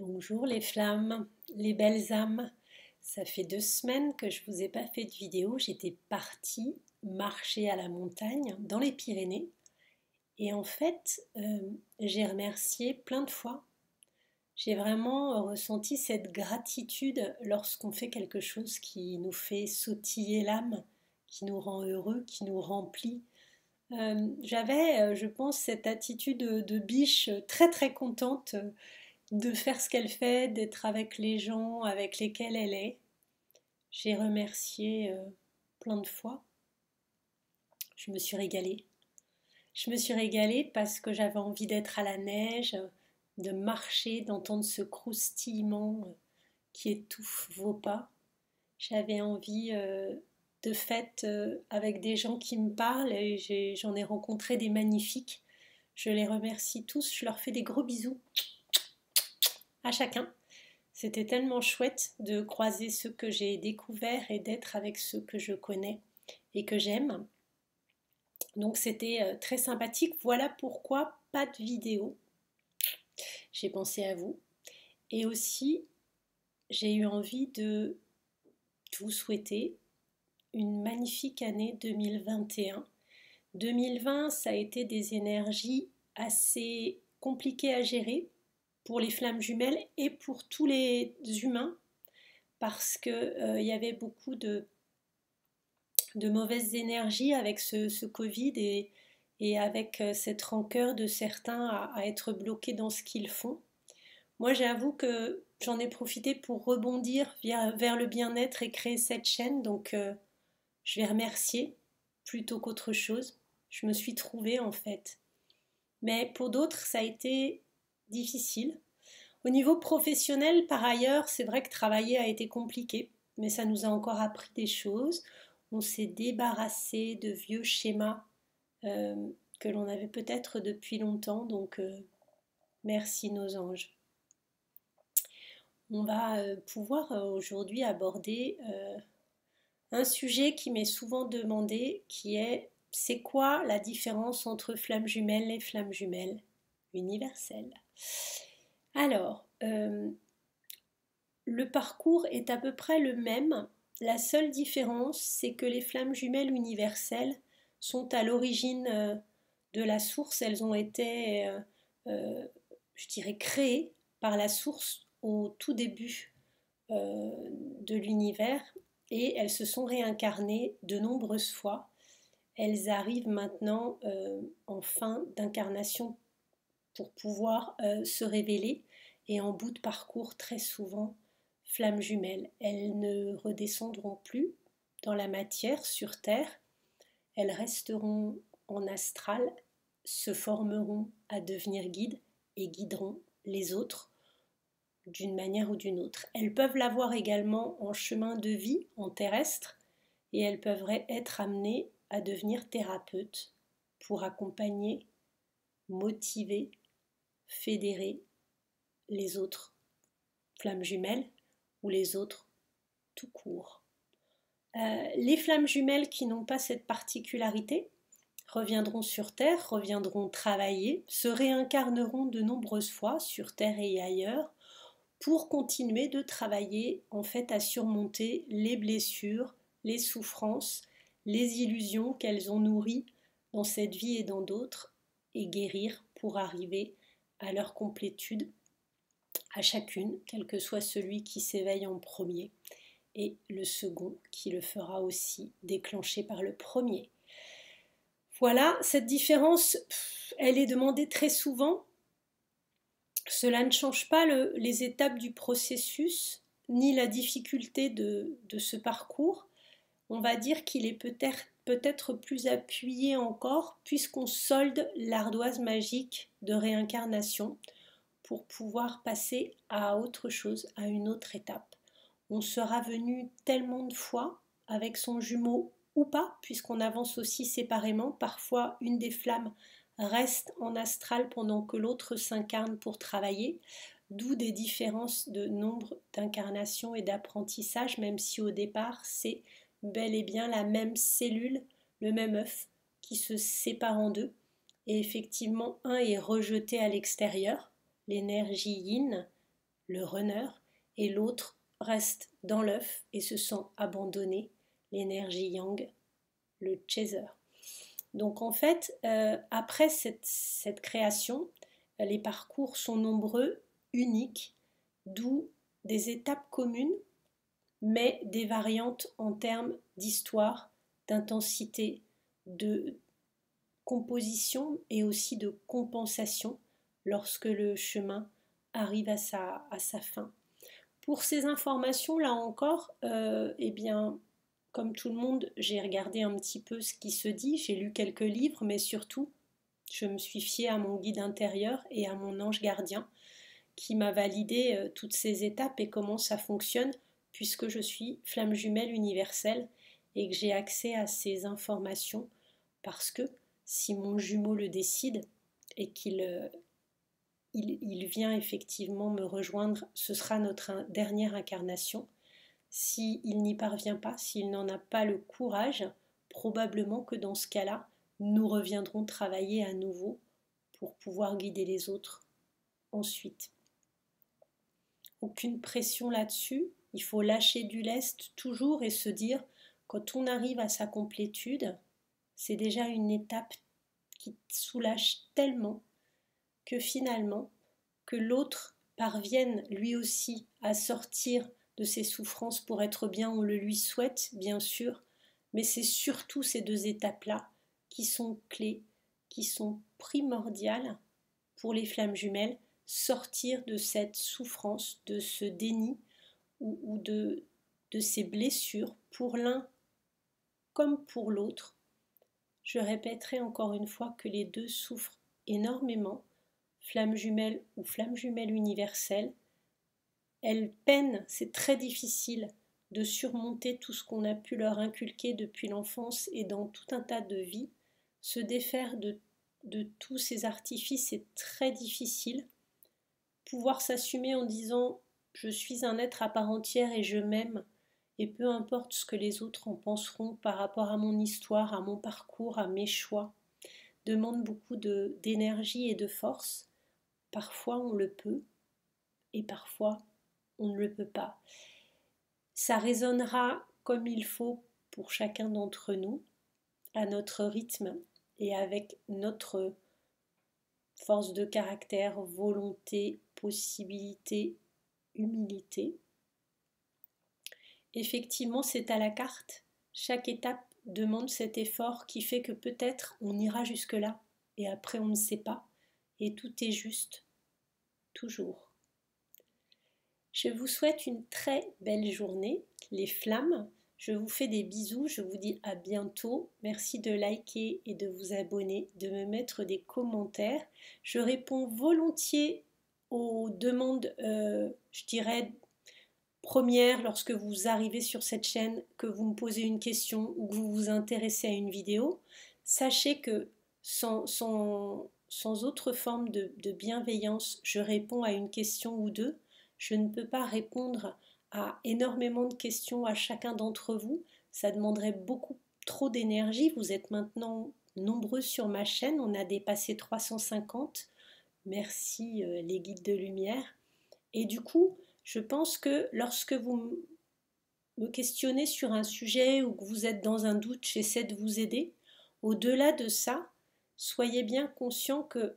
Bonjour les flammes, les belles âmes. Ça fait 2 semaines que je vous ai pas fait de vidéo. J'étais partie marcher à la montagne dans les Pyrénées et en fait, j'ai remercié plein de fois. J'ai vraiment ressenti cette gratitude lorsqu'on fait quelque chose qui nous fait sautiller l'âme, qui nous rend heureux, qui nous remplit. J'avais, je pense, cette attitude de biche très très contente de faire ce qu'elle fait, d'être avec les gens avec lesquels elle est. J'ai remercié plein de fois. Je me suis régalée. Je me suis régalée parce que j'avais envie d'être à la neige, de marcher, d'entendre ce croustillement qui étouffe vos pas. J'avais envie de fête avec des gens qui me parlent et j'en ai rencontré des magnifiques. Je les remercie tous, je leur fais des gros bisous à chacun. C'était tellement chouette de croiser ceux que j'ai découverts et d'être avec ceux que je connais et que j'aime. Donc c'était très sympathique. Voilà pourquoi pas de vidéo. J'ai pensé à vous. Et aussi, j'ai eu envie de vous souhaiter une magnifique année 2021. 2020, ça a été des énergies assez compliquées à gérer pour les flammes jumelles et pour tous les humains parce qu'il y avait beaucoup de mauvaises énergies avec ce Covid et avec cette rancœur de certains à être bloqués dans ce qu'ils font. Moi, j'avoue que j'en ai profité pour rebondir vers le bien-être et créer cette chaîne, donc je vais remercier plutôt qu'autre chose. Je me suis trouvée en fait. Mais pour d'autres, ça a été difficile. Au niveau professionnel, par ailleurs, c'est vrai que travailler a été compliqué, mais ça nous a encore appris des choses. On s'est débarrassé de vieux schémas euh, que l'on avait peut-être depuis longtemps, donc merci nos anges. On va pouvoir aujourd'hui aborder un sujet qui m'est souvent demandé, qui est c'est quoi la différence entre flammes jumelles et flammes jumelles universelles? Alors, le parcours est à peu près le même. La seule différence, c'est que les flammes jumelles universelles sont à l'origine de la source. Elles ont été, je dirais, créées par la source au tout début de l'univers et elles se sont réincarnées de nombreuses fois. Elles arrivent maintenant en fin d'incarnation pour pouvoir se révéler et en bout de parcours très souvent flammes jumelles. Elles ne redescendront plus dans la matière sur Terre, elles resteront en astral, se formeront à devenir guides et guideront les autres d'une manière ou d'une autre. Elles peuvent l'avoir également en chemin de vie, en terrestre, et elles peuvent être amenées à devenir thérapeutes pour accompagner, motiver, fédérer les autres flammes jumelles ou les autres tout court. Les flammes jumelles qui n'ont pas cette particularité reviendront sur Terre, reviendront travailler, se réincarneront de nombreuses fois sur Terre et ailleurs pour continuer de travailler en fait à surmonter les blessures, les souffrances, les illusions qu'elles ont nourries dans cette vie et dans d'autres et guérir pour arriver à leur complétude à chacune, quel que soit celui qui s'éveille en premier, et le second qui le fera aussi, déclenché par le premier. Voilà, cette différence, elle est demandée très souvent. Cela ne change pas les étapes du processus, ni la difficulté de ce parcours. On va dire qu'il est peut-être plus appuyé encore, puisqu'on solde l'ardoise magique de réincarnation pour pouvoir passer à autre chose, à une autre étape. On sera venu tellement de fois avec son jumeau ou pas, puisqu'on avance aussi séparément. Parfois, une des flammes reste en astral pendant que l'autre s'incarne pour travailler, d'où des différences de nombre d'incarnations et d'apprentissage, même si au départ, c'est bel et bien la même cellule, le même œuf, qui se sépare en deux. Et effectivement, un est rejeté à l'extérieur, l'énergie yin, le runner, et l'autre reste dans l'œuf et se sent abandonné, l'énergie yang, le chaser. Donc en fait, après cette création, les parcours sont nombreux, uniques, d'où des étapes communes, mais des variantes en termes d'histoire, d'intensité, de composition et aussi de compensation lorsque le chemin arrive à sa fin. Pour ces informations, là encore, eh bien, comme tout le monde, j'ai regardé un petit peu ce qui se dit, j'ai lu quelques livres, mais surtout, je me suis fiée à mon guide intérieur et à mon ange gardien qui m'a validé toutes ces étapes et comment ça fonctionne, puisque je suis flamme jumelle universelle et que j'ai accès à ces informations, parce que si mon jumeau le décide et qu'il il vient effectivement me rejoindre, ce sera notre dernière incarnation. S'il n'y parvient pas, s'il n'en a pas le courage, probablement que dans ce cas-là, nous reviendrons travailler à nouveau pour pouvoir guider les autres ensuite. Aucune pression là-dessus, il faut lâcher du lest toujours et se dire, quand on arrive à sa complétude, c'est déjà une étape qui soulage tellement que finalement, que l'autre parvienne lui aussi à sortir de ses souffrances pour être bien, on le lui souhaite, bien sûr, mais c'est surtout ces deux étapes-là qui sont clés, qui sont primordiales pour les flammes jumelles, sortir de cette souffrance, de ce déni ou de ces blessures, pour l'un comme pour l'autre. Je répéterai encore une fois que les deux souffrent énormément, flamme jumelle ou flamme jumelle universelle. Elles peinent, c'est très difficile de surmonter tout ce qu'on a pu leur inculquer depuis l'enfance et dans tout un tas de vies. Se défaire de tous ces artifices est très difficile. Pouvoir s'assumer en disant « je suis un être à part entière et je m'aime » et peu importe ce que les autres en penseront par rapport à mon histoire, à mon parcours, à mes choix, demande beaucoup d'énergie et de force. Parfois on le peut et parfois on ne le peut pas. Ça résonnera comme il faut pour chacun d'entre nous, à notre rythme et avec notre force de caractère, volonté, possibilité, humilité. Effectivement, c'est à la carte. Chaque étape demande cet effort qui fait que peut-être on ira jusque-là et après on ne sait pas. Et tout est juste, toujours. Je vous souhaite une très belle journée, les flammes. Je vous fais des bisous, je vous dis à bientôt. Merci de liker et de vous abonner, de me mettre des commentaires. Je réponds volontiers aux demandes, je dirais, premières lorsque vous arrivez sur cette chaîne, que vous me posez une question ou que vous vous intéressez à une vidéo. Sachez que sans autre forme de bienveillance, je réponds à une question ou deux. Je ne peux pas répondre à énormément de questions à chacun d'entre vous. Ça demanderait beaucoup trop d'énergie. Vous êtes maintenant nombreux sur ma chaîne. On a dépassé 350. Merci les guides de lumière. Et du coup, je pense que lorsque vous me questionnez sur un sujet ou que vous êtes dans un doute, j'essaie de vous aider. Au-delà de ça, soyez bien conscient que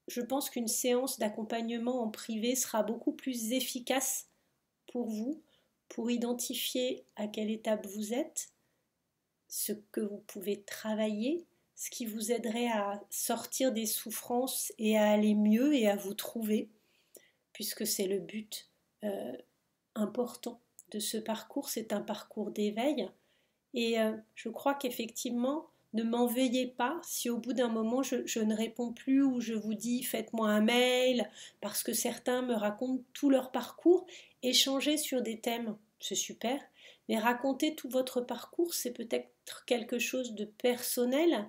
je pense qu'une séance d'accompagnement en privé sera beaucoup plus efficace pour vous, pour identifier à quelle étape vous êtes, ce que vous pouvez travailler, ce qui vous aiderait à sortir des souffrances et à aller mieux et à vous trouver, puisque c'est le but important de ce parcours, c'est un parcours d'éveil. Et je crois qu'effectivement, ne m'en veuillez pas si au bout d'un moment je ne réponds plus ou je vous dis faites-moi un mail, parce que certains me racontent tout leur parcours. Échanger sur des thèmes, c'est super, mais raconter tout votre parcours, c'est peut-être quelque chose de personnel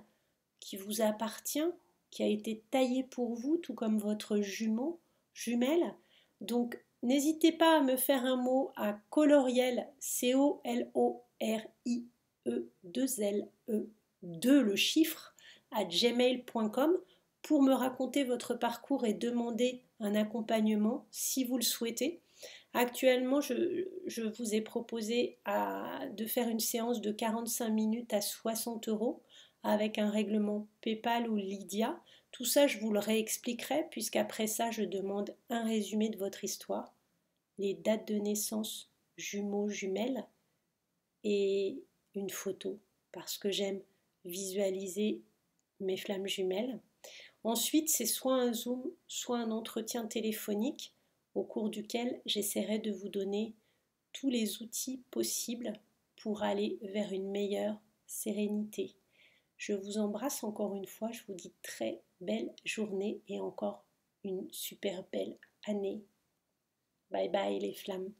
qui vous appartient, qui a été taillé pour vous, tout comme votre jumelle. Donc n'hésitez pas à me faire un mot à coloriel, COLORIE 2LE 2 le chiffre, à gmail.com pour me raconter votre parcours et demander un accompagnement si vous le souhaitez. Actuellement, je vous ai proposé de faire une séance de 45 minutes à 60 euros avec un règlement PayPal ou Lydia. Tout ça, je vous le réexpliquerai puisqu'après ça, je demande un résumé de votre histoire, les dates de naissance jumeaux, jumelles et une photo parce que j'aime visualiser mes flammes jumelles. Ensuite, c'est soit un Zoom, soit un entretien téléphonique au cours duquel j'essaierai de vous donner tous les outils possibles pour aller vers une meilleure sérénité. Je vous embrasse encore une fois, je vous dis très belle journée et encore une super belle année. Bye bye les flammes.